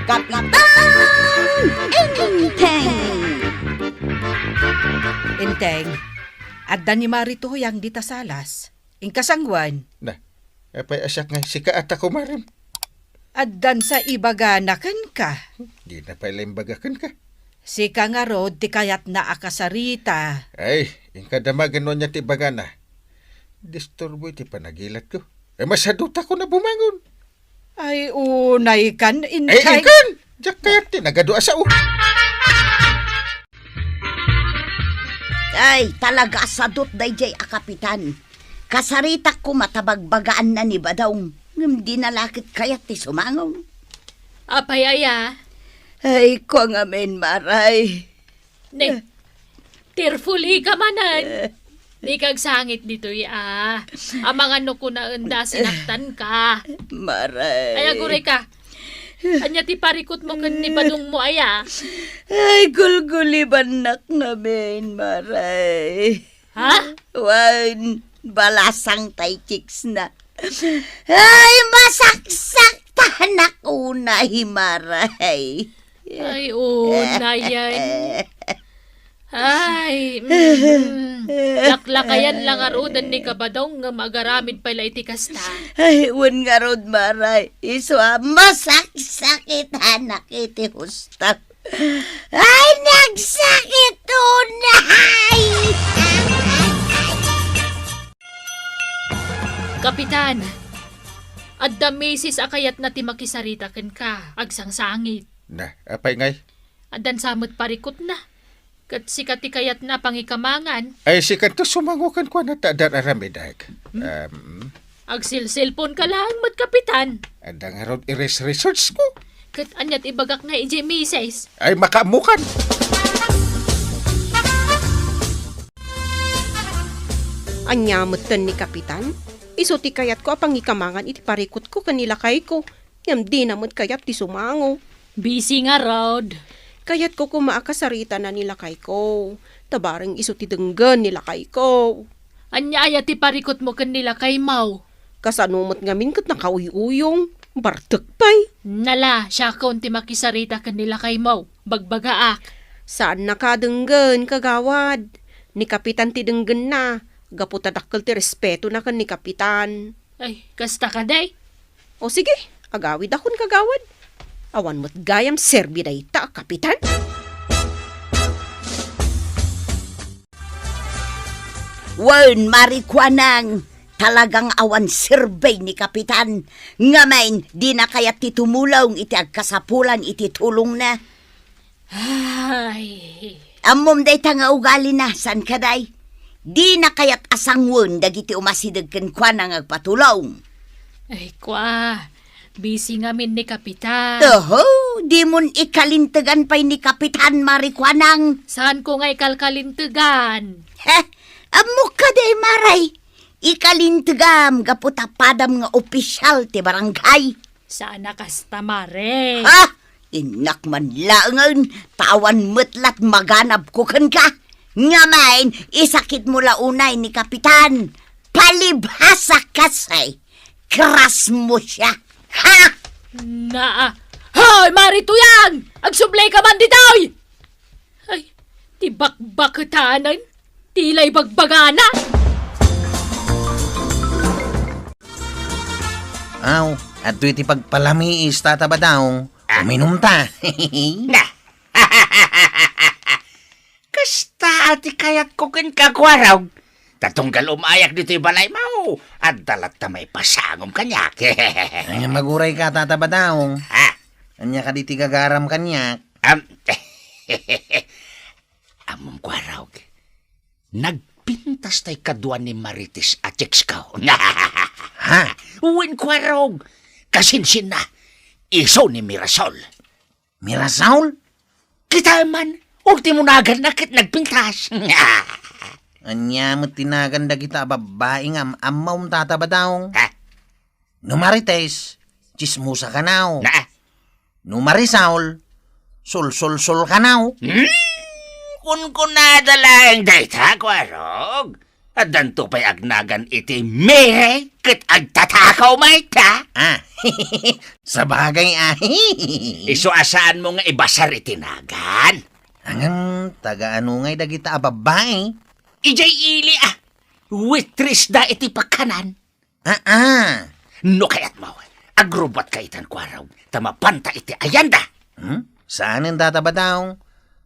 Kapitan Enteng! Enteng, adda ni Marito yang ditasalas. Ingkasangwan, Na, apay asyak nga sika at ako maram. addan sa ibaganakan ka. Di na pa imbagakan ka. Sika nga rod, ti kayat na akasarita. Ay, ingkadamagan mo niya ti bagana. Disturbo iti panagilat ko. Masaduta ko na bumangon. Ay, unay kan, Ay, Enteng. ikan! Diyak kaya tinagadua sa Ay, talaga sadot dayjay a kapitan. Kasarita ko matabagbagaan na ni Badong. Ngam di nalakit kayat ti sumangong. Apay aya, Ay, ko nga men maray. ne, tearfully ka manan. Di kag sangit dito Ang mga ko na unda sinaktan ka. Maray. Ay, aguray ka. Anya ti parikot mo kan ni Badong mo aya. Ay, gulguliban nak nga men maray. Ha? Wan, balasang tay chicks na. Ay, masaksak tahanak una himaray. Ay, una yan. Ay, laklakayan lang arudan ni Kabadong nga magaramid pala iti kasta. Ay, wan nga rod maray. Iswa, masaksakit hanak iti husta. Ay, nagsakit unay! Kapitan, adda misis akayat na ti makisarita ken ka, agsang sangit. Na, apay ngay. Addan samot parikot na. Kat sikat ti kayat na pangikamangan, Ay, sikat to sumangukan ko na tadar aramidag. agsilsilpon ka lang mat kapitan. Adang harod i-research ko. Kat anyat ibagak na ije misis. Ay, makamukan. Anyamutan ni Kapitan. Iso ti kayat ko apang ikamangan iti parikot ko kanila kay ko. Ngam di namot kayat ti sumango. Busy nga rod. Kayat ko kumaakasarita na nila kay ko. Tabarang iso ti denggan nila kay ko. Anya aya ti parikot mo kanila kay Mau. Kasanumot ngamin kat nakauyuyong. Bartek pay. Nala, siya kaun ti makisarita kanila kay Mau. Bagbagaak. Saan nakadenggan kagawad? Ni Kapitan ti denggan na. Gaputadakkel ti respeto na kan ni Kapitan. Ay, kasta ka day. O sige, agawid akon kagawad. Awan mo't gayam serbi na ita, Kapitan. Wan, marikwanang. Talagang awan sirbay ni Kapitan. Ngamain, di na kayat ti tumulong iti agkasapulan iti tulong na. Ay, Amom day nga ugali na, san ka day? Di na kayat asangwon dagiti umasidag ken kwa nang agpatulong. ay kwa. Busy ngamin ni Kapitan. Toho, di mon ikalintegan pa'y ni Kapitan Marikwanang. Saan ko nga'y kalkalintugan? Heh, amok ka day maray. Ikalintegam gaputapadam nga opisyal ti barangay. Saan nakasta mare? Ha? Inak man laangan, tawan metlat maganap ko kan ka. Ngamain, isakit mo launay ni Kapitan. Palibhasa kasay. Kras mo siya. Ha? Naa. Hoy, marito yan! Agsublay ka man ditoy! Ay, ti bakbakatanan. Tilay bagbagana. Aw, at iti pagpalamiis tataba daw. Uminom ta. Na! Kasta ati kayat ko kin kakwaraw. Tatunggal umayak dito'y balay mo. At dalat ta may pasangom kanyak. Anya maguray ka tataba daw. Ha? Anya ka diti gagaram kanyak. Amom kwaraw. Nagpintas tay kadwa ni Marites at Chekskaw. Ha? Uwin kwaraw. Kasinsin na. Iso ni Mirasol. Mirasaul? Kita man. Ultimo na agad na kit nagpintas. Anya mo tinaganda kita babae nga amaw tataba daw. Ha? Numarites, chismusa ka naw. Na? Numarisaul, sul ka naw. Kun nadala ang data, kwarog. At danto pa'y agnagan iti mere ket agtatakaw may ta. Ah, sa bagay Iso asaan mo nga ibasar iti nagan? Angang taga-ano ngay dagita babae. Ijay ili witris da iti pagkanan. No kayat mo, agrubat ka itan kwaraw, tamapanta iti ayanda. Saan ang databa daw?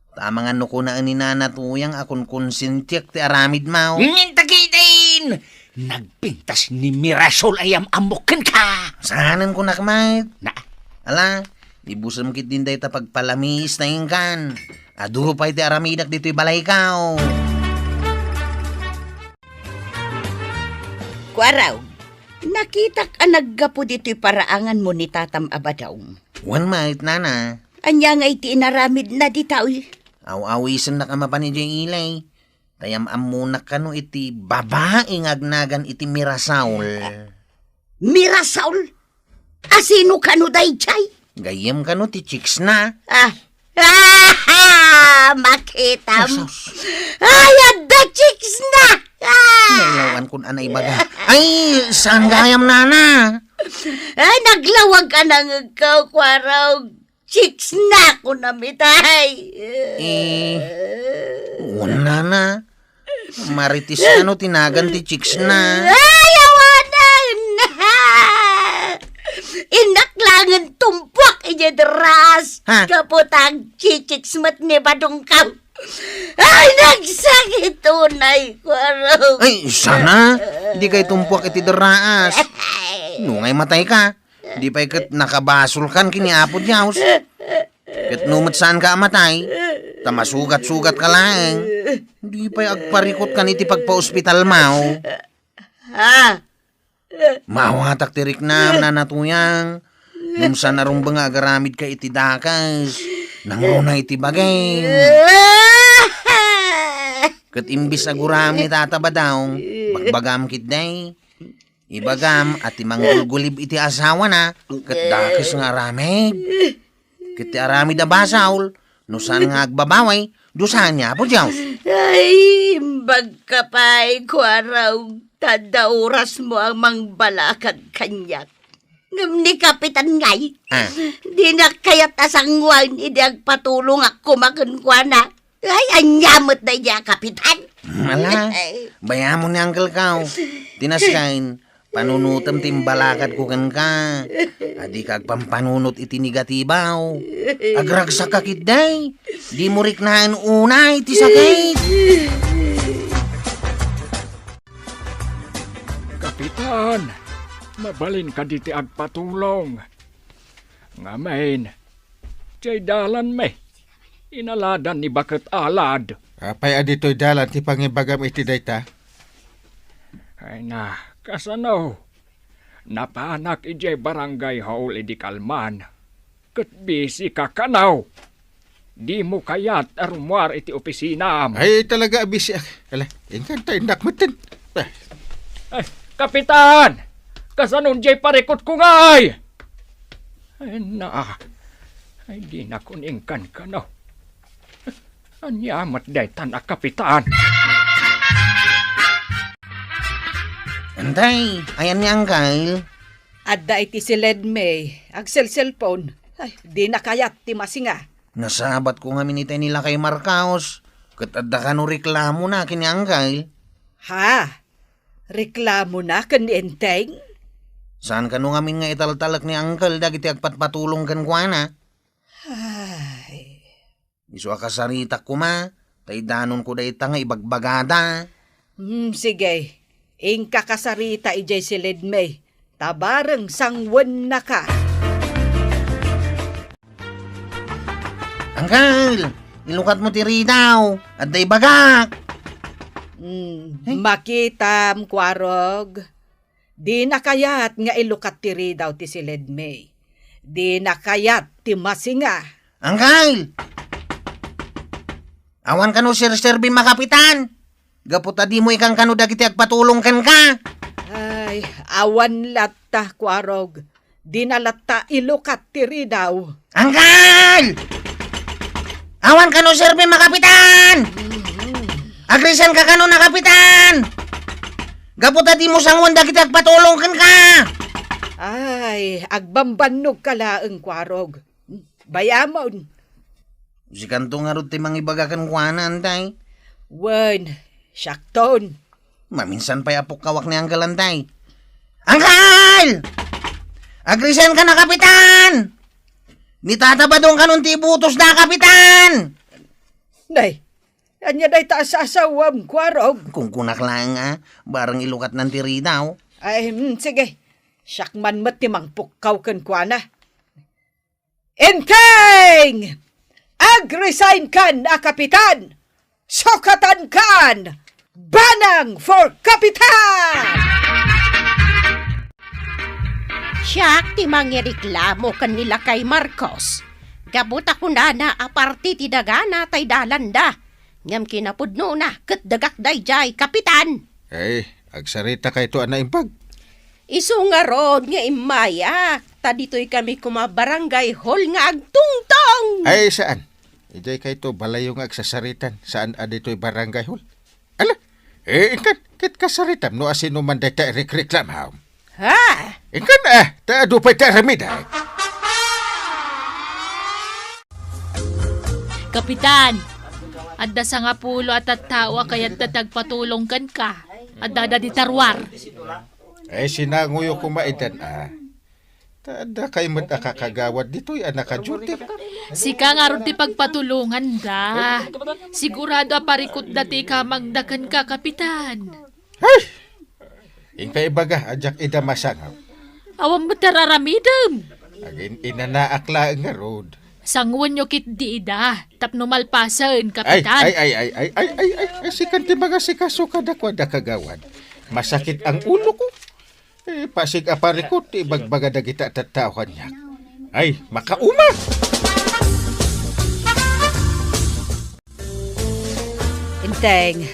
Tamang ano ko na ninanatuyang akong konsintyak ti aramid mau. Tagitin! Nagpintas ni Mirasol ayam amukin ka. Saanan ko nakmait? Na, Ala, ibusam kit din dahi ta pagpalamis na ingkan. Aduro pa iti aramidak dito'y balay kao. Kwaraw, nakita ka naggapo dito'y paraangan mo ni Tatam Abadaw. Wan mait nana. Anya nga iti inaramid na ditaw. Aw-awisan na kama pa ni Jay Ilay. Tayam amunak ka no iti babaeng agnagan iti Mirasaul. Mirasaul? Asino ka no day chay? Gayem ka no ti chicks na. Makitam. Ay, adda chicks na! Nailawan kun anay baga. Ay, saan gayam nana? Ay, naglawag ka ng ikaw, Kwaraw. Chicks na ko namitay. Wala na. Maritis ka no tinagan ti chicks na. Ay, awanan! Inaklangan tumpuak ijedras. Ha? Kaputang chichiks mat ni badungkaw. Ay, nagsakit unay, Kwaraw. Ay, sana. Di kay tumpuak iti deraas. Nungay matay ka. Di pa ikat nakabasol kan kiniapod yaws. Kat numat saan ka amatay. Tamasugat-sugat ka lang. Di pa agparikot kan iti pagpa-ospital mau. Ha? Mawatak tirik na nanatuyang. Nung sa narumbang agaramid ka iti dakas. Nangruna iti bagay. Kat imbis agurami tataba daw. Bagbagam kit day. Ibagam at imanggulgulib iti asawa na. Kat dakas nga aramid. Kat aramid na basaul. Nusan nga agbabaway. Dusan niya po Diyos. Ay, bagkapay, Kwaraw. Tada oras mo ang mangbalakad kanyak. Ngam ni Kapitan ngay. Di na kayat asangwan, hindi agpatulong ako makunkwana. Ay, anyamot na niya, Kapitan. Mala, bayamon ni Uncle Kao. Tinaskain, panunutam timbalakad ko kan ka. Adi kag pampanunot iti negatibaw. Agragsak ka kitday. Di mo riknaan unay ti sakit. Kapitan, mabalin ka diti agpatulong. Ngamen, jay dalan me. Inaladan ni Bakit Alad. Apay adito'y dalan ti pangibagam iti dayta. Ay na, kasano? Napanak ijay barangay hall idi Kalman. Kat busy ka kanaw. Di mo kayat arumwar iti opisina. Ay talaga abisi. Ala, ingkan tayo nakmatin. Ay, Kapitan! Kasanon jay parikot ko ngay! Ay na, ay di na kuningkan ka no. Anyamat day tanak Kapitan. Antay, ayan ni Uncle. Adda iti si Ledmay. Agsel cellphone. Ay, di na kayat ti masinga. Nasabat ko nga minitay nila kay Marcaos. Kat adda ka no reklamo na kini Uncle. Ha? Reklamo na kan enteng? Saan ka no ngamin nga italtalak ni Uncle dagiti agpatpatulong kan kuana? Ay, Isu akasarita ko ma. Tay danon ko day nga ibagbagada. sige. Ingka kasarita ijay si Ledmay. Tabareng sangwan na ka. Uncle, ilukat mo tiri daw. At day bagak. Makitam, Kwarog. Di na kayat nga ilukat tiri daw ti si Ledmay. Di na kayat ti masinga. Uncle! Awan ka no sir-serbi makapitan. Gaputa di mo ikang kano dagiti agpatulong kan ka. Ay, awan latta, Kwarog. Di na latta ilukat tiri daw. Uncle! Awan ka no serbi makapitan! Agrisan ka kano na kapitan! Gaputa di mo sangwan da kita agpatulong kan ka. Ay, agbambanog ka laeng kwarog. Bayamon. Si kanto nga rin timang ibagakan kuanan, tay. Wen, syakton. Maminsan pa'y apok kawak ni Anggal, tay. Anggal! Agrisen ka na, kapitan! Nitatabadong ka nun tibutos na, kapitan! Nay, anya day taas sa asawam, kwarog. Kung kunak lang barang ilukat ng tiri daw. Ay, sige. Syakman matimang pukaw kan kuana. Enkeng! Ag-resign kan, kapitan! Sokatan kan! Banang for kapitan! Siya ti mangireklamo kan nila kay Marcos. Gabot ako na aparti ti dagana tay dalanda. Ngam kinapudno na ket dagak dayjay kapitan. Ay, agsarita kay ito na impag. Isu nga ron nga imaya. Ta dito'y kami kumabarangay hall nga agtungtong. Ay, saan? Ijay kay ito balay yung agsasaritan. Saan adito'y barangay hall? Ala, ikan, kit kasaritan no asino man day ta reklam ha. Ha? Ikan ta adupay ta ramida. Kapitan, adda sa nga pulo at tawa kaya't tatagpatulong kan ka. Adda di tarwar. Ay, sinanguyo kumaidan Tada kay mat akakagawad dito'y anak ka duty. Sika nga ron ti pagpatulungan da. Sigurado aparikot dati ka magdakan ka, kapitan. Ay! Ingkay baga, ajak ida masangaw. Awang matararamidam. Agin inanaakla nga road. Sangwan nyo kit di ida. Tapno malpasan, Ay, kapitan. ay, sikan ti mga sikaso kada kagawad. Masakit ang ulo ko. Pasig aparikot, ibagbaga na kita tatawan niya. Ay, makauma! Enteng,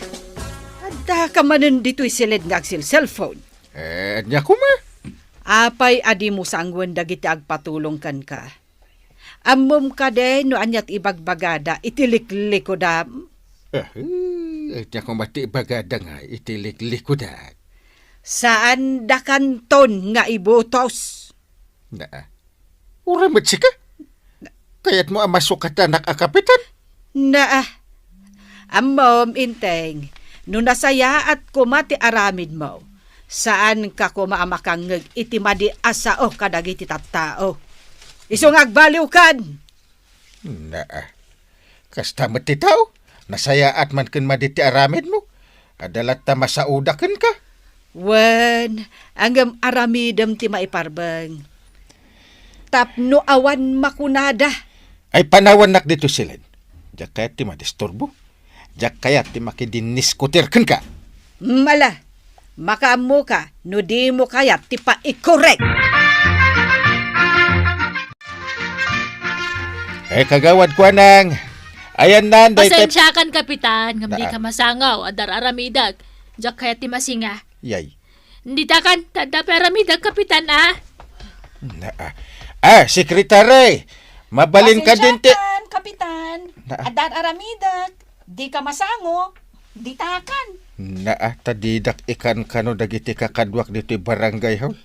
adda ka manan dito'y silid nga agsil cellphone. Niya kuma. Apay adi mo sangwan dagiti agpatulong kan ka. Amom ka de no anyat ibagbagada itilikliko da. Niya kumati bagada nga, itilik-liko da. Saan da kanton nga ibutos? Uramat sika? Kaya't mo amasukat anak kapitan? Amom, Inteng, no nasaya at kumati aramid mo, saan ka kumaamakang itimadi asao kadagiti tattao? Isong agbaliw kan! Kasta mati tao, nasaya at man kan maditi aramid mo, adalat ta masaudakan ka. Wen, anggam aramidem ti maiparbeng. Tapno awan makunada. Ay panawan nak dito silid. Diyak kaya ti madisturbo. Diyak kaya ti makidiniskoterkan ka. Mala, makaamu ka, no di mo kaya ti pa-i-correct. Ay kagawad ko nang. Ayan nan. Pasensyakan, kapitan. Ngam di ka masangaw. Adar aramidag. Diyak kaya ti masinga. Yay. Hindi takan. Tanda peramidag, kapitan, Sekretary. Mabalin ka din ti... Kapitan. Adar aramidag. Di ka masango. Di takan. Tadidak ikan kano dagiti kakadwak dito barangay hall.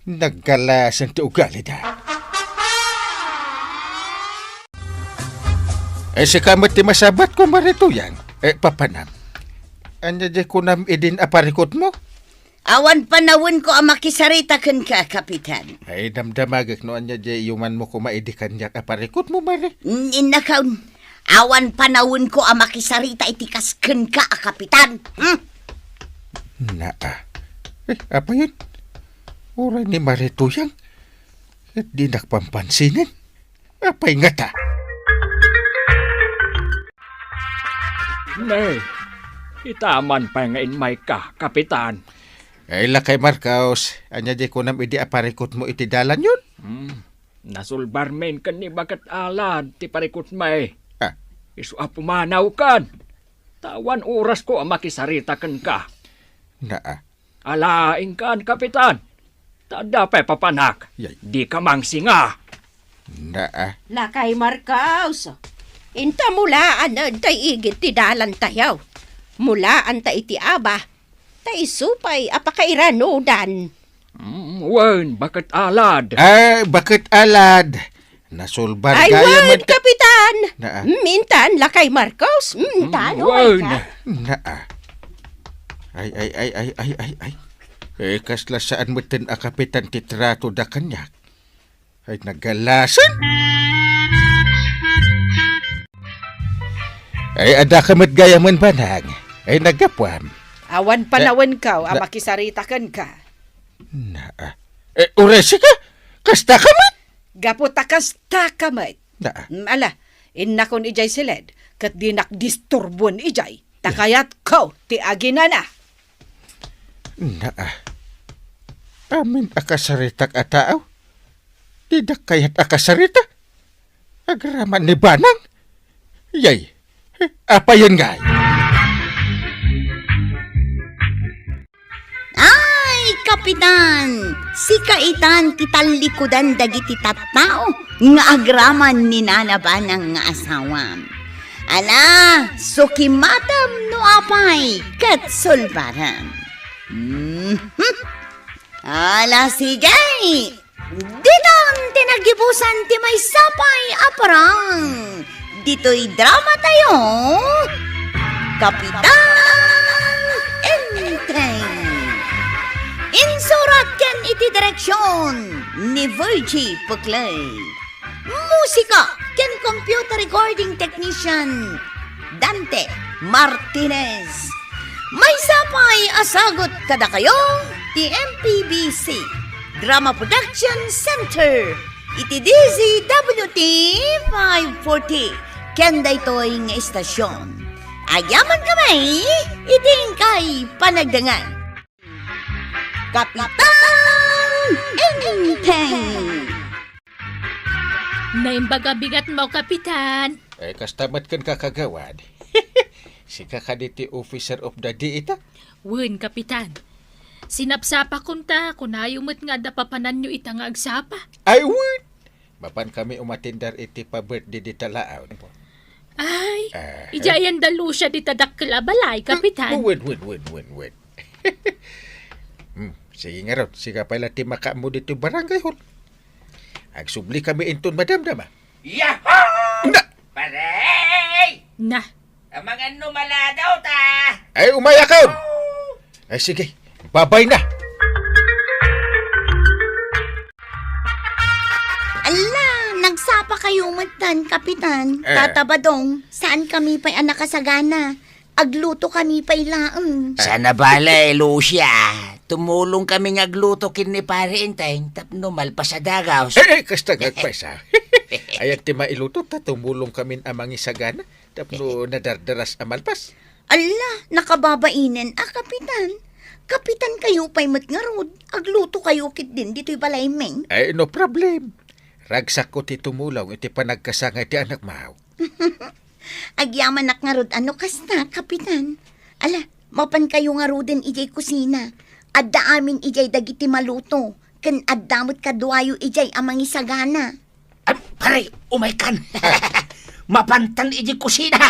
Naggalasan ti ugali da. Si kamot ti masabat ko marito yan. Papanam. Anya di ko nam idin aparikot mo? Awan panawin ko ang makisarita kan ka, kapitan. Ay, damdamagak no anya di yuman mo ko maidikan niya aparikot mo, mare. Inakaw, awan panawin ko ang makisarita itikas kan ka, kapitan. Apa yun? Ura ni marito yang. At di nakpampansinin. Apay nga ta? Nay, itaman pa nga inmay ka, kapitan. Ay, lakay Marcos. Anya di ko nam idi aparikot mo itidalan yun? Nasulbar men kan ni bagat alad, ti parikot may. Ah. Isu apumanaw kan. Tawan oras ko ang makisarita kan ka. Alaing kan, kapitan. Tada pa papanak. Yay. Di ka mangsinga. Lakay Marcos. Inta mula tay igit ti dalan tayaw. Mula anta iti aba. tay supay apakairanudan. Wen, bakit alad? Bakit alad? Nasulbar Ay, gaya wan, man... Kapitan! Naa. Mintan, lakay Marcos. Mintan, Wen. ka. Naa. Ay. Kasla saan mo tin a kapitan titrato da kanyak? Ay, nagalasan? Ay, ada kamat gaya man banang. Ay, nagapwam. Awan panawan ka, makisaritakan ka. Naa. Uresi ka? Kasta kamat? Gaputakas takamay. Naa. Ala, innakon ijay siled, kat di nakdisturbon ijay. Takayat ko, ti agina na. Naa. Amin akasaritak ataaw. Tidak kayat akasarita. Agraman ni Banang. Yay. Apa yun ngay? Ay, Kapitan! Si kaitan kitalikudan dagiti tattao nga agraman ni nanabanang nga asawam. Ala, sukimatam no apay kat sulbaram. Ala si Jay! Diton tinagibusan ti may sapay aparang. Dito'y drama tayo. Kapitan Enteng. Insurat ken iti direksyon ni Virgie Puclay. Musika ken computer recording technician Dante Martinez. May sapay asagot kada kayo ti MPBC Drama Production Center iti DZWT 540 ken daytoy nga istasyon. Agyaman kamay iting kay panagdangan. Kapitan Enteng. Naimbaga bigat mo, Kapitan. Ay, kastamat kan kakagawad. Si kakaditi officer of the day ita. Wen, Kapitan. Sinapsapa kunta, kunayumot nga dapapanan nyo itang agsapa. Ay, wait! Mapan kami umatindar iti pa-birthday di talaaw. Ay, ijayan dalo siya di tadakkel balay, Kapitan. Wait. Sige nga ron, siga pala ti makamu dito barangay hall. Agsubli kami inton madamdama. Yahoo! Na! Pare! Na, Ang mga numala daw ta! Ay, umayakaw! Ay, sige, babay na! Ala, nagsapa kayo matan, Kapitan. Tatabadong, saan kami pa'y nakasagana? Agluto kami pa'y laang. Sana bala, Lucia. Tumulong kami nga agluto kin ni Pare Enteng, tapno malpas sa dagaw. Kasta gagpasa. Ayan ti mailuto, tumulong kami amang isagana, tapno nadardaras amalpas. Ala, nakababainen, Kapitan. Kapitan kayo pa'y matngarod. Agluto kayo kit din, dito'y balay meng. Ay, no problem. Ragsak ko ti tumulong, iti panagkasangay ti anak mahaw. Agyaman ngarod, ano kasta, Kapitan? Ala, mapan kayo ngarodin ijay kusina. Adda amin ijay dagiti maluto. Ken addamot kaduayo ijay amang isagana. Pare, umaykan. Mapantan iji kusina.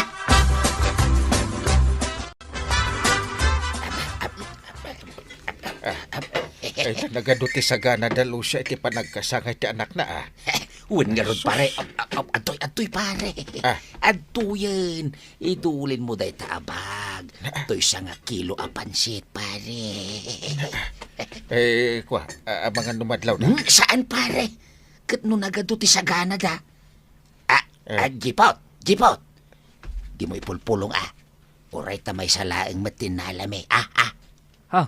Ay, nagaduti sagana dalo siya iti panagkasangay ti anak na Wen nga ron, pare. Atoy, pare. Atoyan. Idulin mo day taabag. Atoy sa nga kilo apansit, pare. Mga numadlaw na. Saan, pare? Kat no nagaduti sa gana da. Jipot. Di mo ipulpulong, Oray tamay sa laeng matinalami, Ha?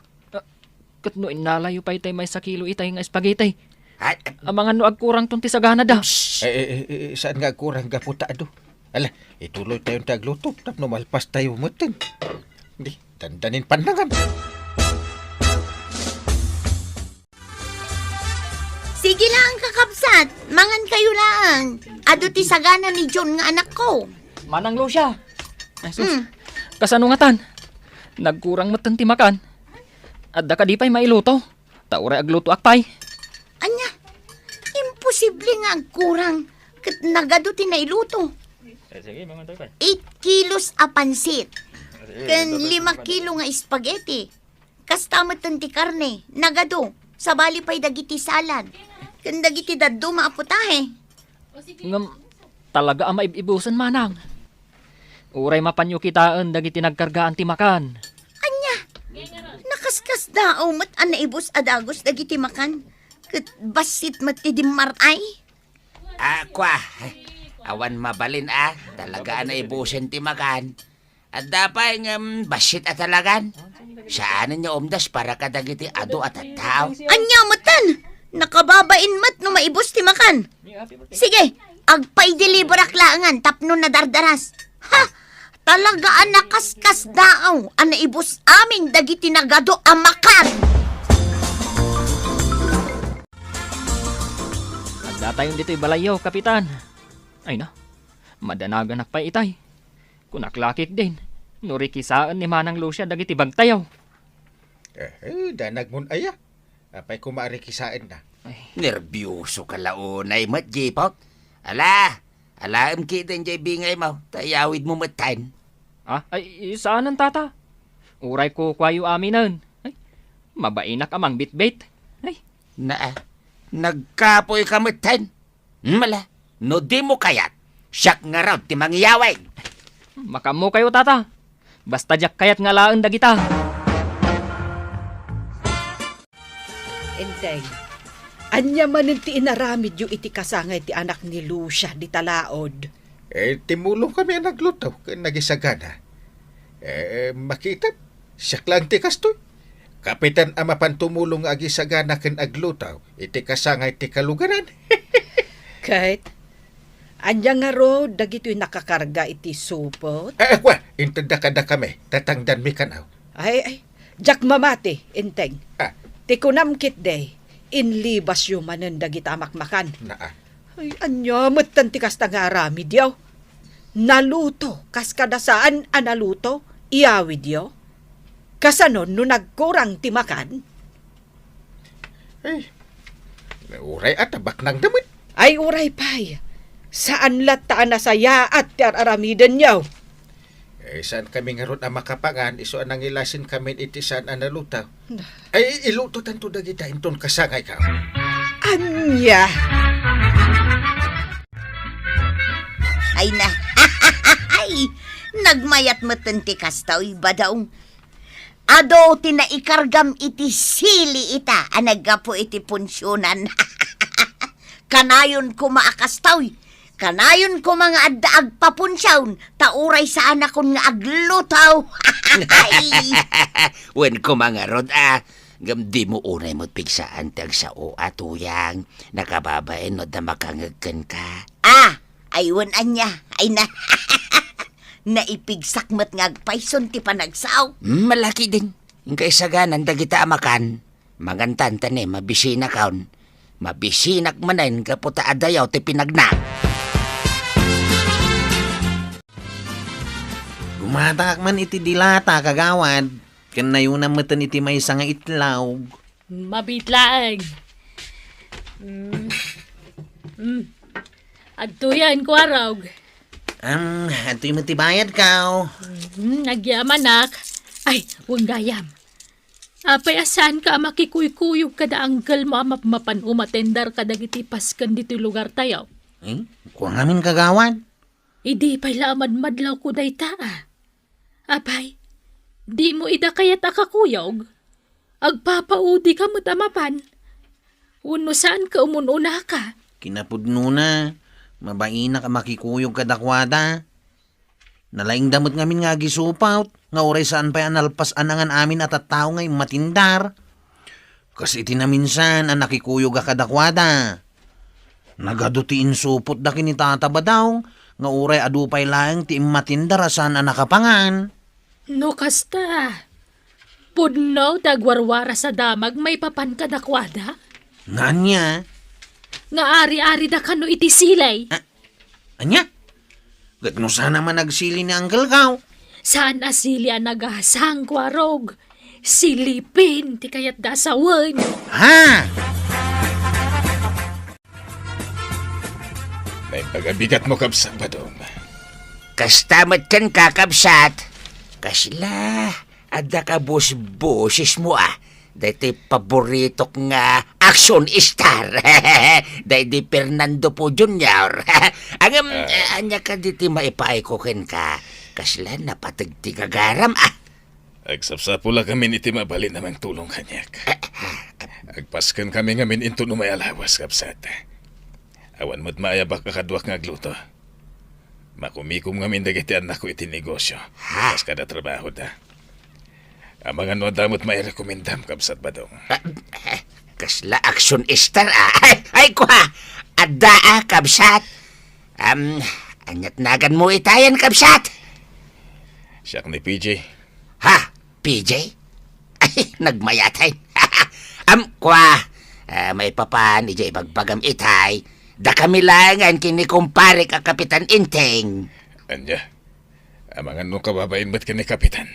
Kat no inalayo pa itay may sa kilo itay nga spaghetti. Ang mga no agkurang tong tisagana da. Saan nga kurang gaputa do? Ala, ituloy tayong tagluto, tapno malpas tayo mutin. Di, dandanin pandangan. Sige lang, kakabsat. Mangan kayo lang. Ado ti sagana ni John nga anak ko. Manang Lucia. Ay, sus. Kasanungatan. Nagkurang matan timakan. Adda ka di pa'y mailuto. Tauray agluto akpay. Anya, imposible nga agkurang. Kat nagado ti nailuto. Sige, mga tayo 8 kilos a pansit. Ken 5 kilo nga spaghetti. Kastamat ti karne, nagado, sa bali pa'y dagiti salad. Kan dagiti daddo maaputahe. Ngam, talaga ang maibusan manang. Uray mapanyo kitaan dagiti nagkargaan ti makan. Anya, nakaskas dao mat anaibos adagos dagiti makan. Kat basit mat ti dimmaray. Kwa, awan mabalin talaga na ibusin ti makan. At dapay basit at talagan. Saanan niya umdas para kadagiti ado at tao. Anya matan, nakababain mat no maibos ti makan. Sige, agpay deliver aklangan tapno na dardaras. Ha, talaga nakaskas dao anaibos amin dagiti nagado ang makan. Datayon dito'y balayaw, kapitan. Ay na, madanagan pa itay. Kunaklakit din. Nurikisaan ni Manang Lucia dagiti bagtayaw. Danag mon aya. Apay kumarikisaan na. Nerbyuso ka launay mat, Jipot. Alaam kita jay bingay mo. Tayawid mo matan. Ay, saan ang tata? Uray ko kwayo aminan. Ay, mabainak amang bitbit. Ay, Nagkapoy ka matan. Mala, no di mo kayat. Siyak nga raw ti mangyaway. makamo kayo tata. Basta jak kayat nga laan dagita. Enteng, anya man ti inaramid yu iti kasangay ti anak ni Lucia di talaod. Timulong kami ang naglutaw, nagisagana. Makita, siyak lang ti kastoy. Kapitan amapan tumulong agisagana ken aglutaw, iti kasangay ti kalugaran. Kahit, anya nga ro, dagito'y nakakarga iti supot. Intada kada kami, tatangdan mi kanaw. Ay, jak mamati, Enteng. Ti kunamkit day, inlibas yu manen dagita makmakan. Ay, anya, matan ti kasta nga aramid yaw. Naluto, kas kadasaan analuto, iyawid yaw. Kasanon, no nagkurang ti makan. Uray at tabak ng damit. Ay, uray pay. Saan lataan na saya at ti aramidan yaw? Saan kami nga ron ang makapangan, iso anang ilasin kami iti saan analutaw. Ay, iluto tanto dagita inton kasangay ka. Anya? Ay na, ay, nagmayat matanti kastaw, iba daw. Ado, tinaikargam iti sili ita, anagapo iti punsyonan. Kanayon ko maakastaw, kanayon ko mga addaag papunsyawn, tauray sa anak kon nga aglutaw. Wen ko mga rod di mo unay mo't pigsaan tag sa tuyang, nakababain no da makangagkan ka. Aywan anya, ay na. Naipigsak mat ngagpayson ti panagsaw. Malaki din. Kaysa ganan dagita amakan. Magantan tani mabisina kaon. Mabisinak manen kaputa adayaw ti pinagna. Gumatangak man iti dilata kagawad. Kanayunan matan iti may nga itlawg. Mabitlaang. Agtuyan ko araw. Ito'y matibayad ka. Nagyaman nak. Ay, huwag gayam. Apay asan ka makikuykuyog kada anggal mo mapan umatendar kadagiti paskan dito lugar tayo. Kung namin kagawad. Idi pa'y laman madlaw ko day taa. Apay, di mo ida kayat akakuyog. Agpapaudi ka mo tamapan. Uno saan ka umununa ka? Kinapudno na. Mabaina ka makikuyog kadakwada. Nalaing damot ngamin nga gisupaut. Nga oray saan pa analpas anangan amin at tao ngay matindar. Kasi itinaminsan ang nakikuyog ka kadakwada. Nagadutiin supot da kinitataba daw. Nga oray adupay lang ti matindar asan ang nakapangan. No kasta. Pudno dagwarwara sa damag may papan kadakwada? Nganya? Nga ari-ari da kano iti silay. Anya? Gatno sana man nagsili ni Uncle Kaw. Saan asili ang nagasang kwarog? Silipin, ti kayat dasawan. Ha? May pagabigat mo kabsat ba doon? Kastamat kan kakabsat. Kasila, Ada ka boses mo Dati paborito nga action star. Dati Fernando po Jr. Anya ka diti maipaikokin ka. Kaslan na patagtigagaram Agsapsapula kami ni Timabali namang tulong kanyak. Agpaskan kami ngamin into numay alawas, kapsat. Awan mo't maayabak kakadwak nga agluto. Makumikum ngamin dagiti anak ko iti negosyo. Pas kada trabaho da. Ang mga damot may rekomendam, kapsat badong. Kasla action star Ay kuha. Adda kapsat. Anyat nagan mo itayan, kapsat. Siyak ni PJ. Ha? PJ? Ay, nagmayatay. Kwa. May papan, ijay bagbagam itay. Da kami langan kini kumpare ka Kapitan Inteng. Anya, ang mga nung kababain ba't ka ni Kapitan?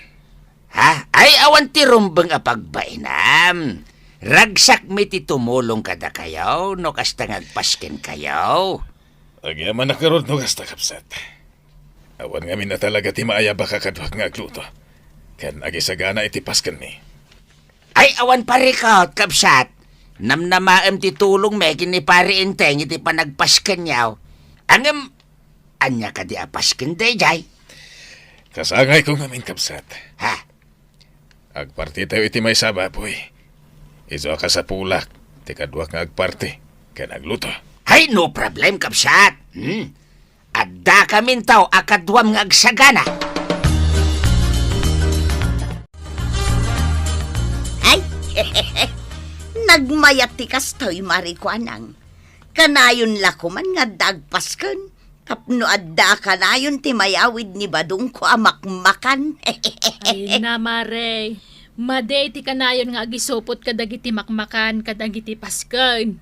Ha? Ay, awan ti rumbang apagbainam. Ragsak mi ti tumulong kada kayaw, no kasta ngagpasken kayaw. Agyaman na karod no gasta, kapsat. Awan nga na talaga ti maaya baka kadwak nga agluto. Kan agisagana iti pasken ni. Ay, awan parikaot, kapsat. Namnamaam ti tulong me kini pari Inteng iti panagpasken yaw. Anya ka di apasken day, jay. Kasangay ko ngamin, kapsat. Ha? Agparti tayo iti may sababoy. Iso ka sa pulak. Ti kadwak nga agparti. Kaya nagluto. Hay, no problem, kapsat. Adda kamin tao akadwam nga agsagana. Ay, nagmayat ti kastoy marikwanang. Kanayon lakuman nga dagpasken. Tapno adda kanayon ti mayawid ni badung ko amakmakan. Ay na, Mare. Made iti kanayon nga agisupot kadagiti makmakan kadagiti pasken.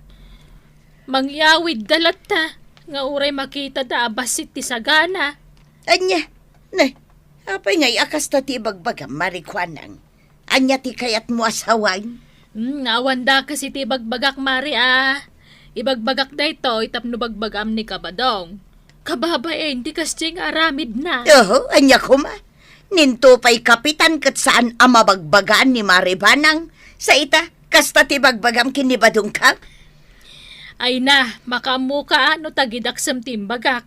Mangyawid dalat ta. Nga uray makita da abasit ti sagana. Anya, apay ngay akas ta ti bagbagam marikwanang. Anya ti kayat mo asawain. Awan da kasi ti bagbagak, Mare Ibagbagak da ito itapno bagbagam ni Kabadong. Kababain, di kasting aramid na. Anya kuma. Ninto pa'y kapitan kat saan amabagbagaan ni Maribanang. Sa ita, kasta ti bagbagam kinibadong ka. Ay na, makamuka no tagidaksam timbagak.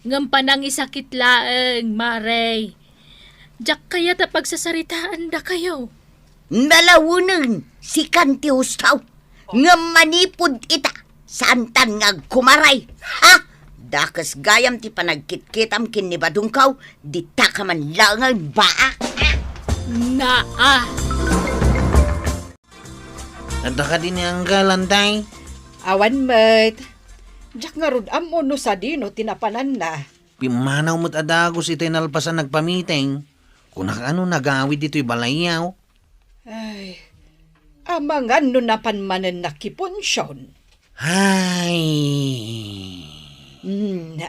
Ngam panang isakit laeng, Mare. Diyak kaya ta pagsasaritaan da kayo. Nalawunang si Kanti Hustaw. Ngam manipod ita. Santan ngag kumaray. Ha? Dakas gayam ti panagkitkitam kinibadong kaw. Dita ka man langan baa. Nada ka din ang galantay. Awan met. Diyak nga rod amo no sa dino tinapanan na. Pimanaw mo't adagos ito'y nalpasan nagpamiting. Kung nagawid dito'y balayaw. Ay, amangan no napanmanan nakiponsyon. Ay.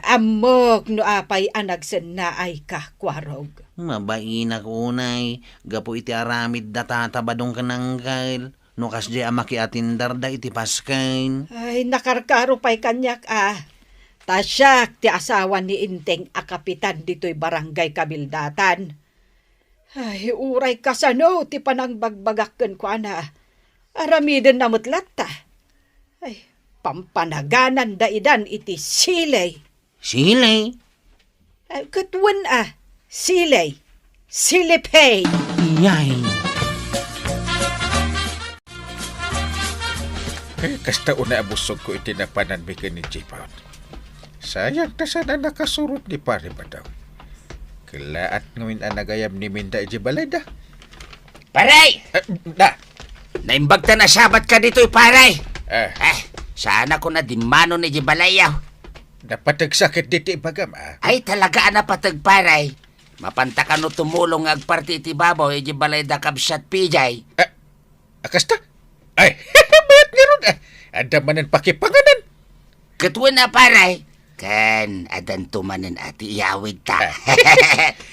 Amok no apay anagsen na ay kakwarog. Mabain ako unay. Gapo iti aramid da tatabadong kananggal. No kasdi amaki atindar da iti paskain. Ay, nakarkaro pa'y kanyak Tasyak ti asawa ni Inteng a kapitan dito'y barangay Kabildatan. Ay, uray kasano ti panang bagbagakken ko Aramiden na mutlata. Ay, pampanaganan da idan iti silay. Silay? Katwan silay. Silipay. Iyay. Kasta una abusog ko iti napanan mi ni Jipaut. Sayang na sana nakasurot ni pare ba daw. Kilaat ngawin anagayam ni Minda ijibalay da. Paray! Naimbag Naimbagta na sabat ka dito'y paray. Sana ko na dimano ni Jibalayaw. Napatagsakit dito ibagam Ay talaga na patagparay. Mapanta ka no tumulong agparti iti babaw Jibalay da kabsat pijay. Akasta? Ay, bayat nga ron Ada manan pakipanganan. Katwa na paray. Kan, adan tumanin ati iyawid ta.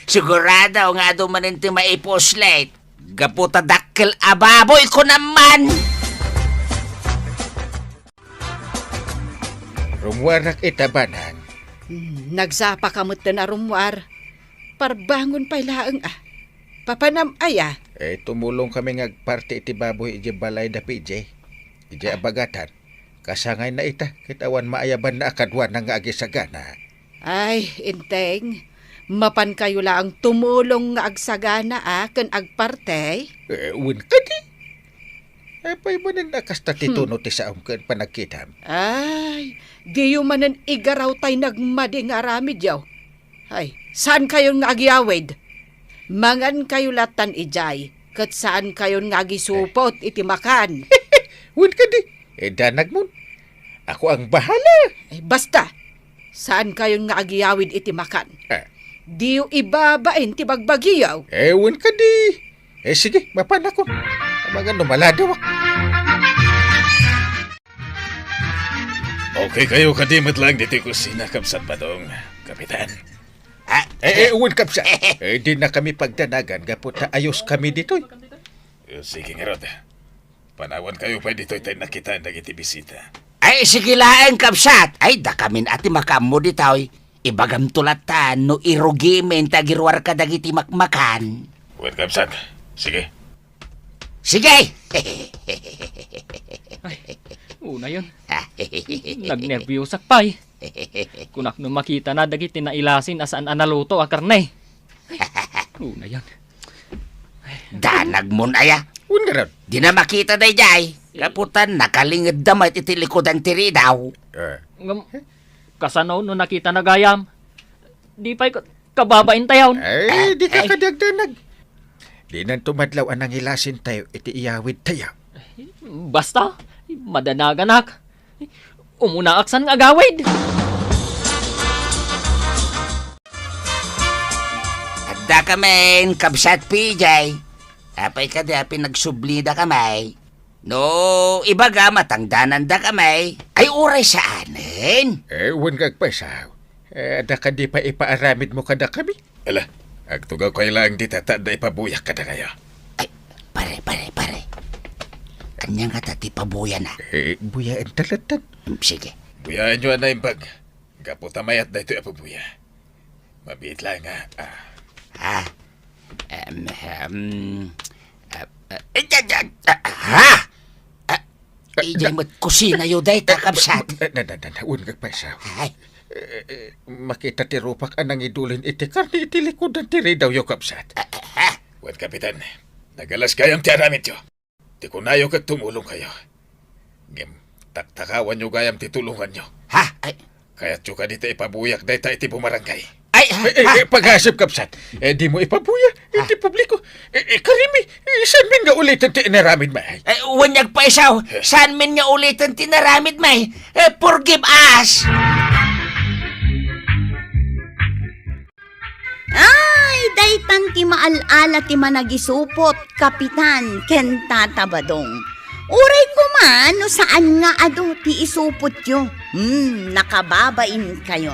Sigurado nga adumanin ti maiposlate. Gaputa dakkel ababoy ko naman. Rumwarak itabanan. Nagsapa kamot na rumwar. Parbangon pa'y laang Papanam aya. Tumulong kami nga parte iti baboy iti balay da PJ. Iti abagatan. Kasangay na ita, kitawan maayaban na akadwan nga agi sagana. Ay, Inteng, mapan kayo lang tumulong nga agsagana ken agparte. Uwan ka di. Pa'y manan nakasta tituno ti saom ken panagkitam. Ay, di yung manan igaraw tay nagmadi nga aramid yaw. Ay, saan kayo nga agyawid? Mangan kayo latan ijay, kat saan kayo nga agisupot iti makan. Uwan ka di. Danag mo. Ako ang bahala. Ay, basta, saan kayo nga agyawid iti makan? Di yung ibabain ti bagbagiyaw. Uwan ka di. Sige, mapan ako. Mga numaladaw ako. Okay kayo kadimot lang dito kusina, Kapsat Badong, Kapitan. Uwan kapsa. Di na kami pagdanagan, gapot na ayos kami dito. Sige nga, Rod. Panawan kayo pa dito tayo nakita ang nagiti bisita. Ay, sige laeng Kapsat. Ay, da kamin ati makamu ditaw. Ibagam tulatan no irugimen tagirwar ka dagiti makmakan. Uwan, Kapsat. Sige. Sige! Una yun. Nagnervyusak pa'y. Kunak no makita na dagiti na ilasin asaan analuto a karne. Una yun. Danag mo na ya. Uwan ka ron. Di na makita day jay. Kaputan nakalingid damay iti likodan tiri daw. Kasanaw no nakita na gayam. Di pa'y kababain tayaw. Di ka kadagdanag. Di nang tumadlaw anang ilasin tayo, iti iyawid tayo. Basta, madanaganak. Umuna aksan nga agawid. Adda kamen, Kapsat PJ. Apay ka di pinagsublida kamay. No, ibaga matangdanan da kamay. Ay uray sa anin. Uwan kagpasaw. Ada ka di pa ipaaramid mo kada kami? Ala, agtugaw kayo lang di tatanda ipabuyak ka na kayo. Ay, pare. Kanya nga tati pabuya na. Buyaan talatan. Sige. Buyaan nyo na yung bag. Kaputa mayat na ito ipabuya. Mabiit lang nga. Ijay mo't kusina yun day takapsat. Uwan kagpasaw. Ay, Makita ti rupak anang idulin iti karni iti likodan tiri daw yung kapsat. Uwan, Kapitan. Nagalas kayang tiyaramit yo. Di kunayo kat tumulong kayo. Ngem, taktakawan nyo gayam titulungan nyo. ha? Ay, Kaya't yung ka dito ipabuyak dahi ta iti bumarangkay. ay, Paghasip kapsat. Di mo ipabuya. Iti publiko. Karimi. Saan min nga ulit ang tinaramid may? Wanyag pa isaw. Saan min nga ulitin tinaramid may? Forgive us! Ay, daytan ti maalala ti managisupot, Kapitan ken tatabadong. Uray ko man, no saan nga ado ti isupot yo. Nakababain kayo.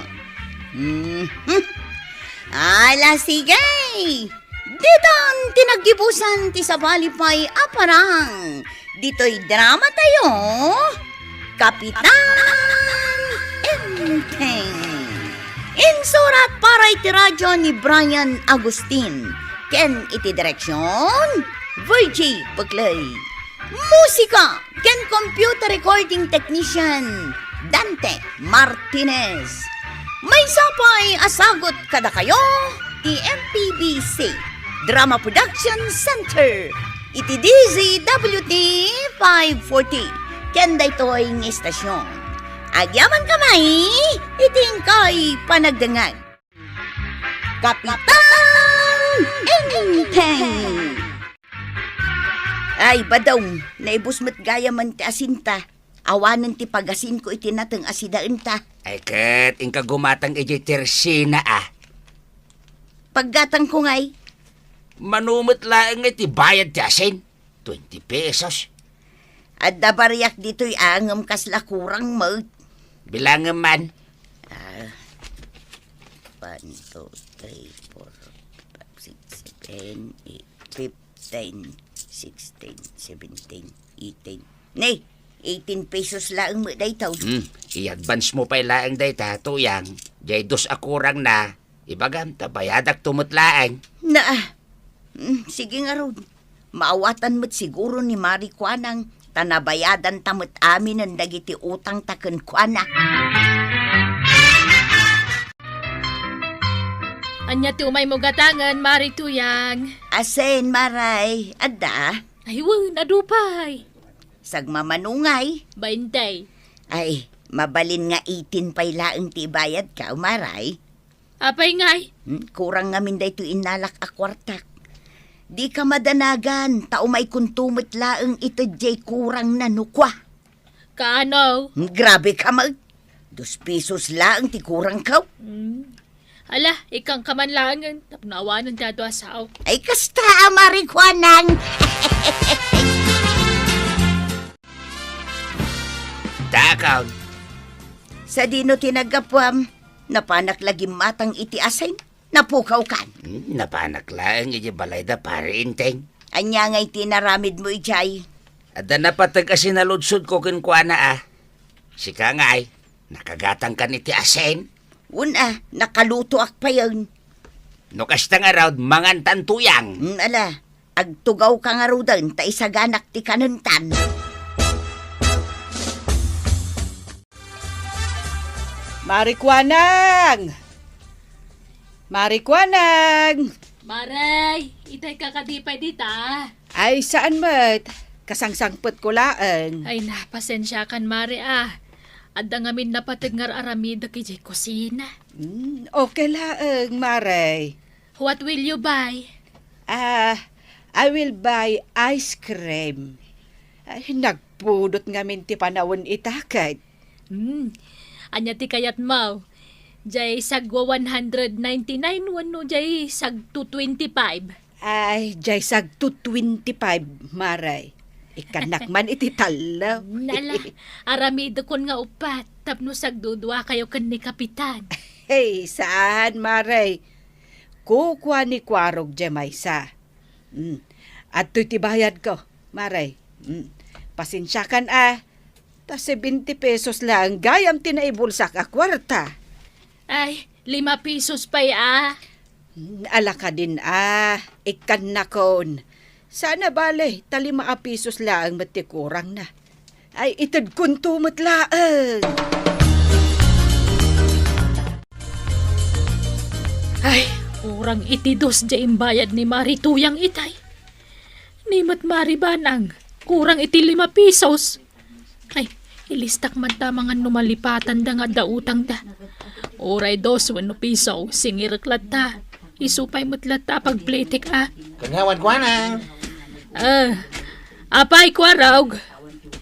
Ala, sige. Ditan tinagdibusan ti sabalipay aparang. Dito'y drama tayo. Kapitan Enteng. Insurat para iti radyo ni Brian Agustin. Ken iti direksyon, Virgie Buklay. Musika, ken computer recording technician, Dante Martinez. May sapay asagot kada kayo, ti MPBC, Drama Production Center, iti DZWT 540, ken daytoy ng istasyon. Agyaman kamay, iting kay panagdangan. Kapitan Enteng. Ay, badong, naibus mo't gaya man ti asinta. Awanan ti pagasin ko itinatang asidaan ta. Ay, kat, ingka gumatang iji tersina Paggatang ko ngay, Manumot lang iti bayad ti asin. 20 pesos. at dabariyak dito'y angam kasla kurang mo. Bilangan man. 1, 2, 3, 4, 5, 6, 7, 8, 15, 16, 17, 18. Nay, 18 pesos lang mo daytaw. I-advance mo pa ilaang dayta, tuyang. Jay dos akurang na. Ibagam, tabayadak tumutlaang. Na, Sige nga ron. Maawatan mo't siguro ni Mari Kwanang tanabayadan tamot amin ang dagiti utang taken Kwana. Anya ti umay mo gatangan, Mari Tuyang. Asen, Maray. Ada, Ay, nadupay. sagmamanungay. 20. Ay, mabalin nga 18 pay laeng ti bayad ka, Maray. Apay ngay. Kurang nga min dayto inalak a kwartak. Di ka madanagan, tao may kuntumot laeng ito jay kurang na nukwa. Kaano? Grabe ka mag. 2 pesos laeng ti kurang kaw. Ala, ikang kamanlangan. Tapnawanan dado asaw. Ay kasta, Mari Kwanang. Takaw. Sa dino tinagapwam, napanak lagi matang iti asin, napukaw kan. Napanak lang iti balay da pare Inteng. Anya ngay tinaramid mo ijay. Ada na patag asinaludsod ko kinkwana Sika ngay, nakagatang ka ni ti asen. Una, nakaluto ak pa yun. No kastang araw, mangantan tuyang. Ala, agtugaw ka nga rudan, ta isaganak ti kanuntan. Marikwanang! Marikwanang! Maray, itay kakadipay dita. Ay, saan mat? Kasangsangpot ko laeng. Ay na, pasensya kan, Mari Adda ngamin napatag ngar aramida kay jay kusina. Okay laeng, Maray. What will you buy? I will buy ice cream. Ay, nagpudot ngamin ti panawon itakad. Anya ti kayat mau. Jay sagwa 199 wano jay sag 225. Ay, jay sag 225, Maray. Ikanak man iti talaw. Nala, aramido kon nga upat. Tapno sagdudwa kayo kan ni Kapitan. Hey, saan, Maray? Kukuha ni Kwarog Jemaysa. At to'y tibayad ko, Maray. Pasensya kan ta 70 pesos lang gayam tinaibulsak a kwarta. Ay, 5 pesos pa Ala ka din ikan na kon. Sana bale, 5 pesos lang mati kurang na. Ay, itad kun tumot laang. Ay, kurang iti dos dyan bayad ni Mari Tuyang itay. Nimat Mari Banang, kurang iti 5 pesos. Ay, ilistak man ta mga numalipatan da nga dautang da. Oray 2 piso, singirklat ta. Isupay mutlat ta pagplitik Kagawad Kwanang! Apay Kwarog.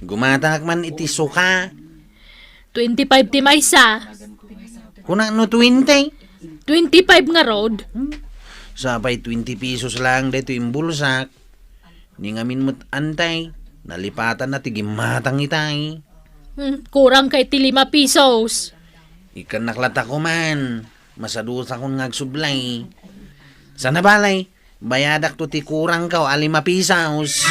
Gumatak man iti suka. 25 ti maysa. Kuna no 20? 25 nga road. Sabay 20 pesos lang dito yung bulsak. Ni ngamin mo't antay. Nalipatan na tigimatang itay. Kurang kay ti 5 pesos. Ikan naklata ko man. Masadus akong ngagsublay. Sana balay, bayadak to ti kurang ka o 5 pesos.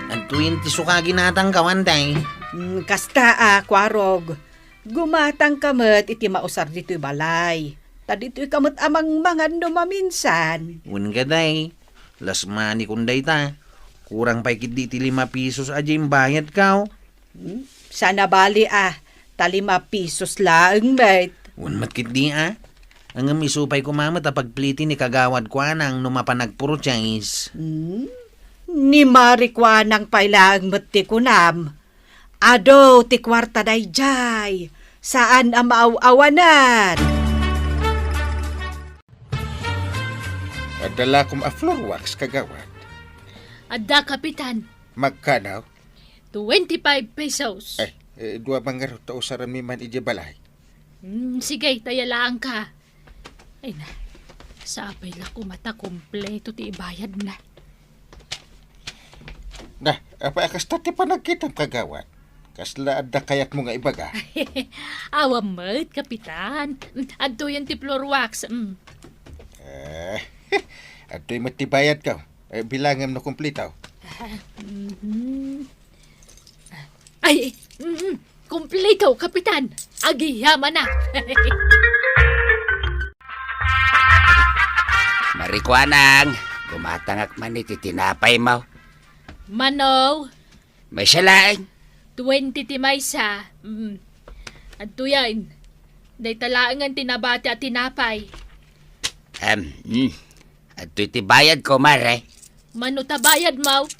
At 20 suka ginatang kawantay. Kasta Kwarog. Gumatang kamat iti mausar dito'y balay. Ta dito'y kamat amang mga numaminsan. Un gaday, las mani kunday ta. Kurang pa ikit di ti 5 pesos aja yung bayad ka. Sana bali 5 pesos lang, mate. Un matkit di Ang misupay ko mama pagpliti ni Kagawad Kwanang numapanagpuro-chais. Ni Marikwanang pailang mati kunam. Ado ti kwarta dayjay. Saan ang maaw-awanan? Adala kong floor wax, Kagawad. Adda Kapitan, Magkanaw? 25 pesos. Ay, 2 bangaro to sa ramiman ije balay. Sige, tayalaan ka. Ay na, sapay la kumata kompleto ti ibayad na. Nah, apa kasta ti panagkitang Kagawad? Kasla adda kayat mo nga ibaga. Awam mo't, Kapitan. Adto yan ti floor wax. Adto'y matibayad ka. Bilangam na kumplitaw. Ay, kumplito, Kapitan. Agiyaman na. Marikwanang, gumatangak man iti tinapay mo. Manaw, May salaing. 20 ti maysa. At yan, day talaangan tinabati at tinapay. At iti bayad ko, mare. Mano tabayad mo,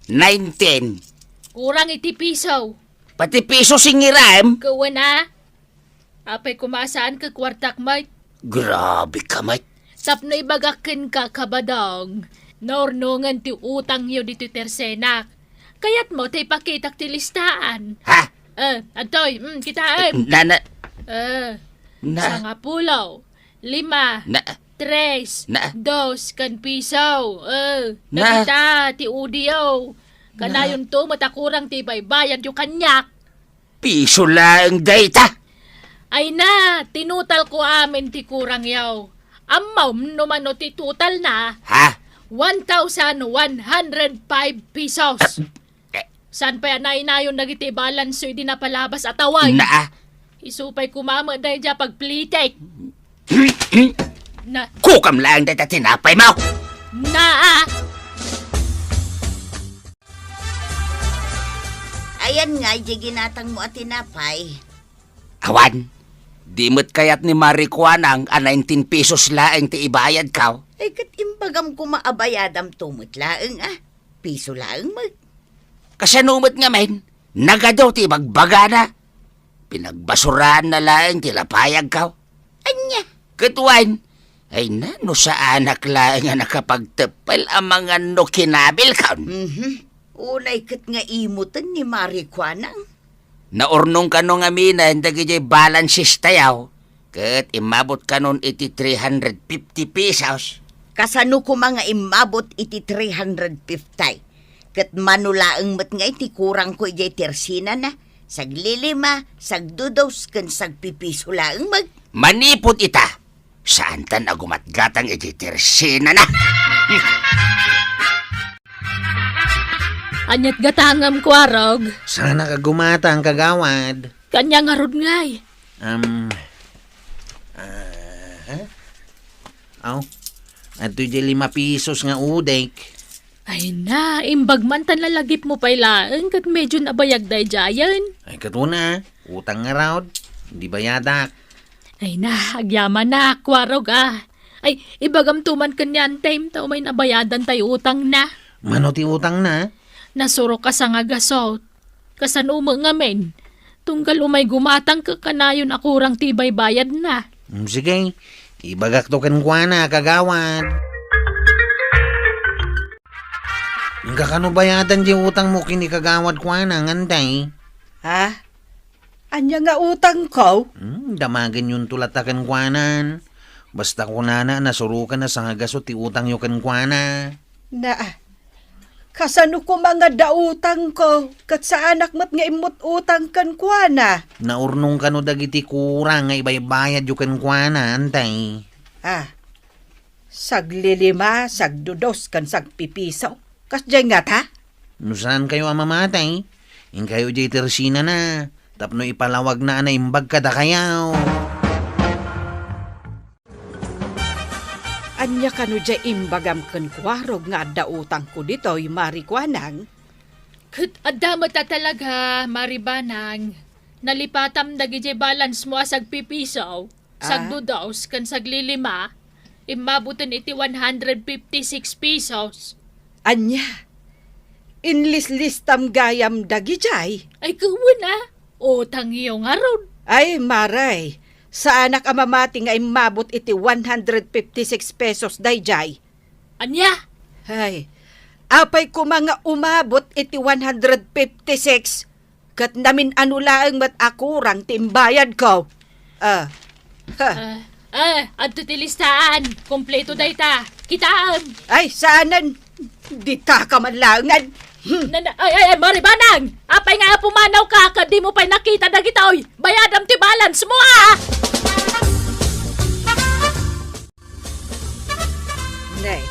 19. kurang iti piso. Pati piso singiram. Kawan na. Apay kumasaan ka kwartak mo. Grabe ka, mate. Tapno ibagakin ka kabadong. Naurnungan ti utang yo dito tersenak. Kayat mo tay pakitak ti listaan. Ha? Atoy, kitaan. Na. Sanga pulaw, 5, Na. 3, Na. 2 kan piso. Nakita ti udiyo. Kanayon to matakurang ti baybayad yung kanyak. Piso lang data. Ay na, tinutal ko amin ti kurang yaw. Amaw numano ti tutal na Ha? 1,105 pesos. San pa yan nayon nagiti balance di na palabas at away. Na. Isupay kumama dahil dya pagplitek. Na, Kukam lang data tinapay mo. na, Ayan nga, di ginatang mo at tinapay. Awan, di mo't kayat ni Marikwanang 19 pesos laeng ti ibayad ka. Ay, kat imbagam ko maabayadam tumot laeng piso laeng mag. Kasanumot nga men, nagadaw ti magbaga na. Pinagbasurahan na laeng ti lapayag ka. Anya, Katwan, ay nano sa anak laeng nga nakapagtepal ang mga no kinabil ka. Unay kat nga imutan ni Marikwanang. Naurnong ka nung aminan, dagijay balances tayaw. Kat imabot ka nun iti 350 pesos. Kasano ko mga imabot iti 350. Kat manulaang mat nga iti kurang ko iti tersina na. Saglilima, sagdudos, kan sagpipiso laang mag. Manipot ita. Saan tan agumatgatang iti tersina na? anyat gatangam ko arog. Sana ka gumata ang kagawad. Kanya nga rod ngay. At ito 5 pesos nga udek. Ay na, imbag man tan lalagip mo pailaan kat medyo nabayag day jayan. Ay katuna, utang nga raw. Hindi bayadak. Ay na, agyaman na, kwarog Ay, ibagam tuman kanyan time tao may nabayadan tayo utang na. Mano ti utang na? Nasuro ka sa nga gasot. Kasan nga men. Tunggal umay gumatang ka kanayon akurang tibay bayad na. Sige, ibagak to kan kuana, kagawad. Ang kakano bayadan di utang mo kini kagawad kuana, ngantay. Ha? Anya nga utang ko? Damagan yung tulatakan kuanan. Basta kunana, nasurukan na sa nga gasot ti utang yung kan kuana. Na, kasano ko mga dautang ko? Kat sa anak mat nga imot utang kan kuana. Naurnong ka no dagiti kurang nga ibaybayad yung kan kuana, antay. Saglilima, sagdudos kan sagpipiso. Kas dyan nga ta? No saan kayo amamatay? In kayo di tersina na. Tapno ipalawag na imbag ka da kayaw. Anya kanu dya imbagam kan kwarog nga dautang ko dito'y Marikwanang. Kat adama ta talaga, Maribanang. Nalipatam dagijay balance mo asag pipisaw. Sagdudaws kan saglilima. Imabutan iti 156 pesos. Anya, inlis-listam gayam dagijay. Ay kawan utang iyo nga ron. Ay maray, sa anak amamati nga imabot iti 156 pesos dayjay. Anya? Ay, apay ko mga umabot iti 156. Kat namin anulaang mat akurang timbayad ko. Adto ti listaan. Kompleto day ta. Kitaan. Ay, saanan? Di ta kamanlangan. Ay, Maribanang! Apay nga pumanaw ka, di mo pa'y nakita na gitoy. Bayadam ti balance mo, Nay,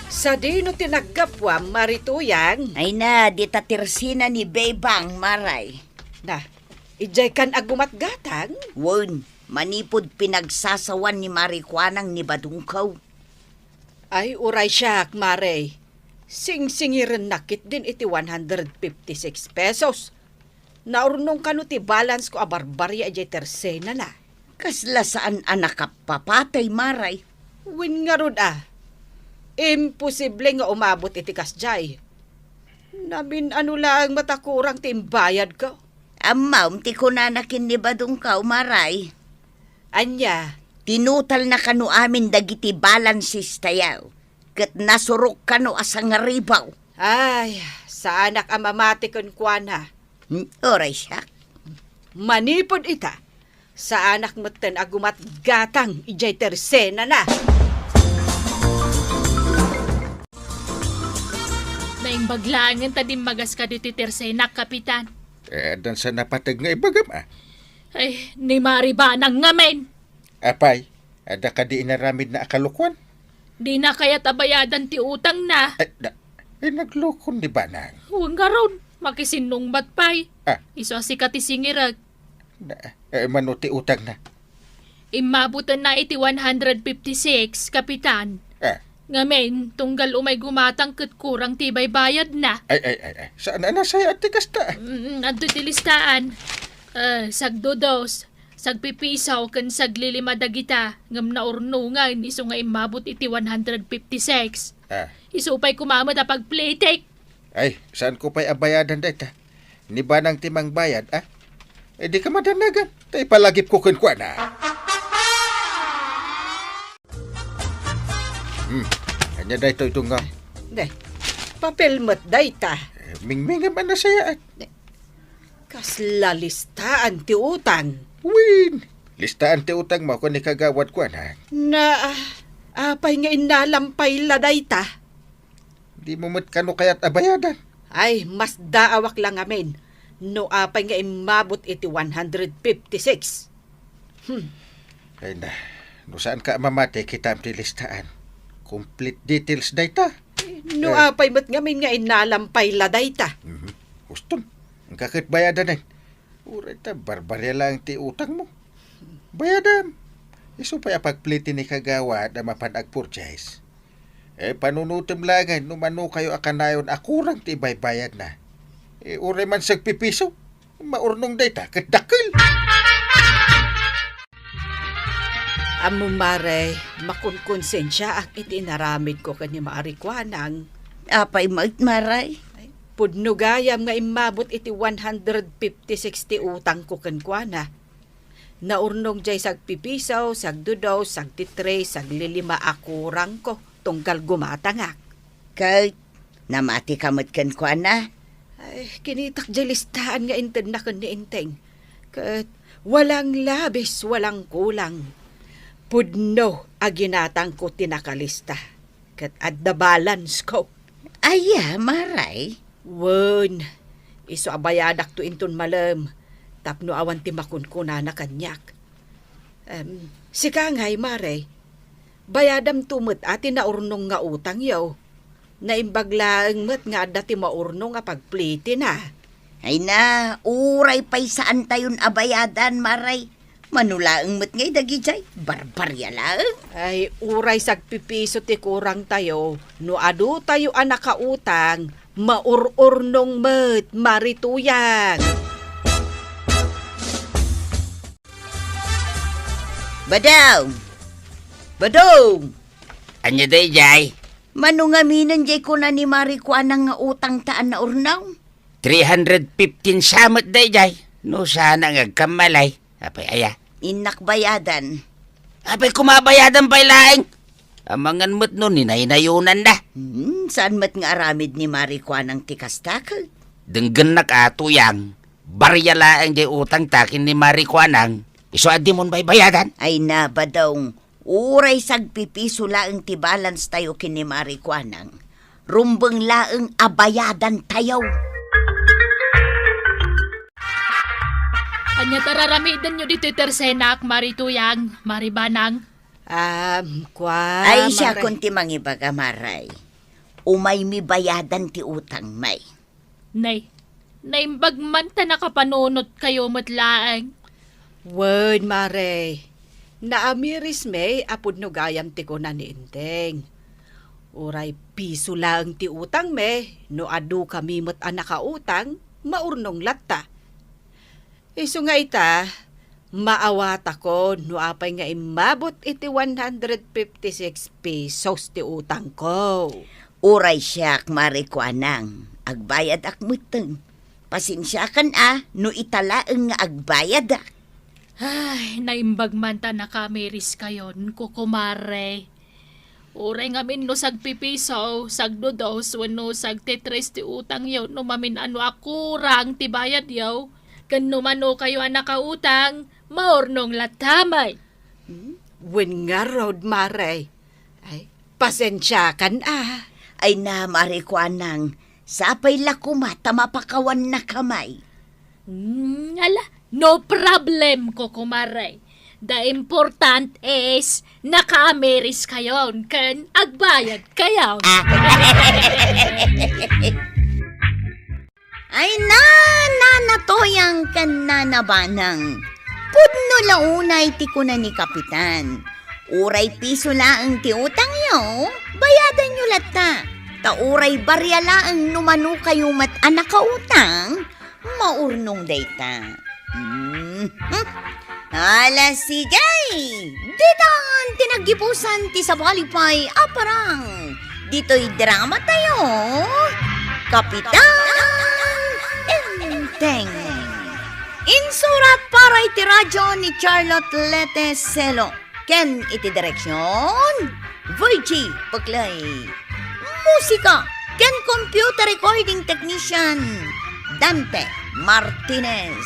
sa dino tinaggapwa, Marituyang. Ay na, di tatirsina ni Bebang, maray. Na, ijay kan agumatgatang? Won, manipod pinagsasawan ni Marikwanang ni Badungkaw. Ay, uray siya, Mare. Sing-singiran nakit din iti 156 pesos. Naurnong kano ti balance ko a barbarya ajay tersena na. Kasla saan anak ka papatay, Maray? Win nga rod Imposible nga umabot iti kasjay. Namin ano lang matakurang timbayad ko. Amaw, ti ko na nakinibadong ka, Maray. Anya, Tinutal na kano amin dagiti balances tayaw. Kat nasurok kano asang ribaw. ay, sa anak amamati kon kuana. Oray siya. Manipod ita. Sa anak meten agumat gatang ijay tersena na. Naing baglangan tadim magas ka dito tersenak, Kapitan. Dan sa napatag nga ibagam Ay, ni Mari ba nang ngamen? Apay, ada ka di inaramid na akalukwan? Di na kaya tabayadan ti utang na. Naglukon di ba nang? Huwag nga ron, makisinungbat pa'y. Iso si katisingirag. Manuti utang na. Imabutan na iti 156, Kapitan. Ngamen, tunggal umay gumatang kat kurang tibay bayad na. Ay. Saan na nasaya at tikas ta? Adto ti listaan. Sagdodos, sagpipisaw kan saglilima dagita. Ngam na urnungan, iso nga imabot iti 156. Iso pa'y kumamad a pagplaytake. Ay, saan ko pa'y abayadan data? Ni ba nang timang bayad, di ka madanagan. Tay palagip ko kunkwa na. Anya da ito nga. De, papel mat dayta. Mingmingam na saya at. Kasla listaan ti utang. Win! Listaan ti utang mo kung ikagawad ko na. Apay nga inalampay la dayta. Di mo mat kano kaya't abayadan. Ay, mas daawak lang amin. No apay nga imabot iti 156. Ay na, no saan ka mamate kita ti listaan? Complete details dayta. No apay mat ngamin nga inalampay la dayta. Huston, ang kakit bayadan ay. Uray ta, barbarya lang ti utang mo. Bayadan. Iso pa pagpliti ni kagawa na mapanag-purchase. Panunutim langan, numano kayo akanayon akurang ti baybayad na. Uray man sagpipiso, maurnong dayta, kadakil. Amo Mare, makunkonsensya ak iti naramid ko kani maarikwanang. Apay Maray? Pudno gayam nga imabot iti 156 ti utang ko kankwana. Naurnong jay sagpipisaw, sagdudaw, sagtitre, saglilima akurang ko, tungkal gumatangak. Kahit namati kamot kankwana? Ay, kinitak jay listahan nga inten na kan ni inteng. Kat walang labis, walang kulang. Pudno aginatang ko tinakalista. Kat adda balance ko. Aya, Maray? Wen, iso abayadak to inton malam. Tapno awan ti makunkuna na kanyak. Sikangay, Maray. Bayadam tumut ati na urnong nga utang yaw. Naimbaglaang mat nga dati maurnong nga pagpliti na. Ay na, uray pa'y saan tayon abayadan, Maray. Manulaang mat ngay dagijay, barbarya lang. Ay, uray sagpipiso ti kurang tayo. No adu tayo anak kautang, maururnong mat, marituyan. Badong! Badong! Anya day, Jay? Manungaminan jay ko na ni Marikwanang nga utang taan na urnaw. 315 samot day, Jay. No sana ngagkamalay. Apay, aya. Inak bayadan. Apay, kumabayadan pa'y laing. Amangan mo't no, ninay-nayunan na. Saan mat nga aramid ni Marikwanang tikastakal? Denggan nakatuyang. Barya laang jay utang takin ni Marikwanang. Iso adi mon ba'y bayadan? Ay na, Badong. Uray sagpipiso laang ti balance tayo kini Marikwanang. Rumbeng laang abayadan tayo. Anya tararamidan nyo dito tersenak, Marituyang, Maribanang. Ay siya kunti mangibaga, Maray. Umay mi bayadan ti utang, may. Nay, naimbagman ta nakapanunot kayo matlaang. Word, Mare. Naamiris may apod no gayam ti ko na ni inteng. Uray piso lang ti utang me, no adu kami mo't anak utang, maurnong latta. Iso nga ita, maawat ako no apay nga imabot iti 156 pesos ti utang ko. Uray siyak marikuanang, agbayad ak muteng. Pasensya kan no italaeng nga agbayad ak. Ay, naimbag man ta nakamiris kayon, kukumare. Uray ngamin no sagpipiso, sagdodos, wano sagtetres ti utang yaw, no mamin ano akurang ti bayad yaw. Kan numano kayo anak utang, maornong latamay. Wen nga road mare. Ay, pasensya kan Ay na marikuanang, sapay lakumata mapakawan na kamay. Ala, no problem, kukumare. The important is, naka-ameris kayon, kan agbayad kayo. Ay nanatoyang kan nanabanang. Pudno launay ti kuna ni Kapitan. Uray piso laang ti utang yo, bayadan nyo lata. Tauray barya laang numano kayo mat anak ka utang, maurnong dayta. Alas si Jay, ditan tinagipusan ti sabalipay aparang. Dito'y drama tayo, Kapitan Enteng. Insurat para iti radyo ni Charlotte Lete Celo. Ken iti direksyon, Virgie Paglay. Musika, ken computer recording technician, Dante Martinez.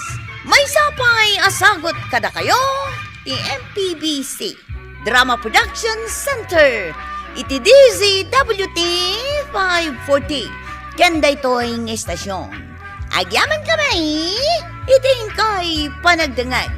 May sapay asagot kada kayo, ti MPBC Drama Production Center, iti DZWT 540. Kenda ito'y estasyon. Agyaman kami, iting kay panagdangag.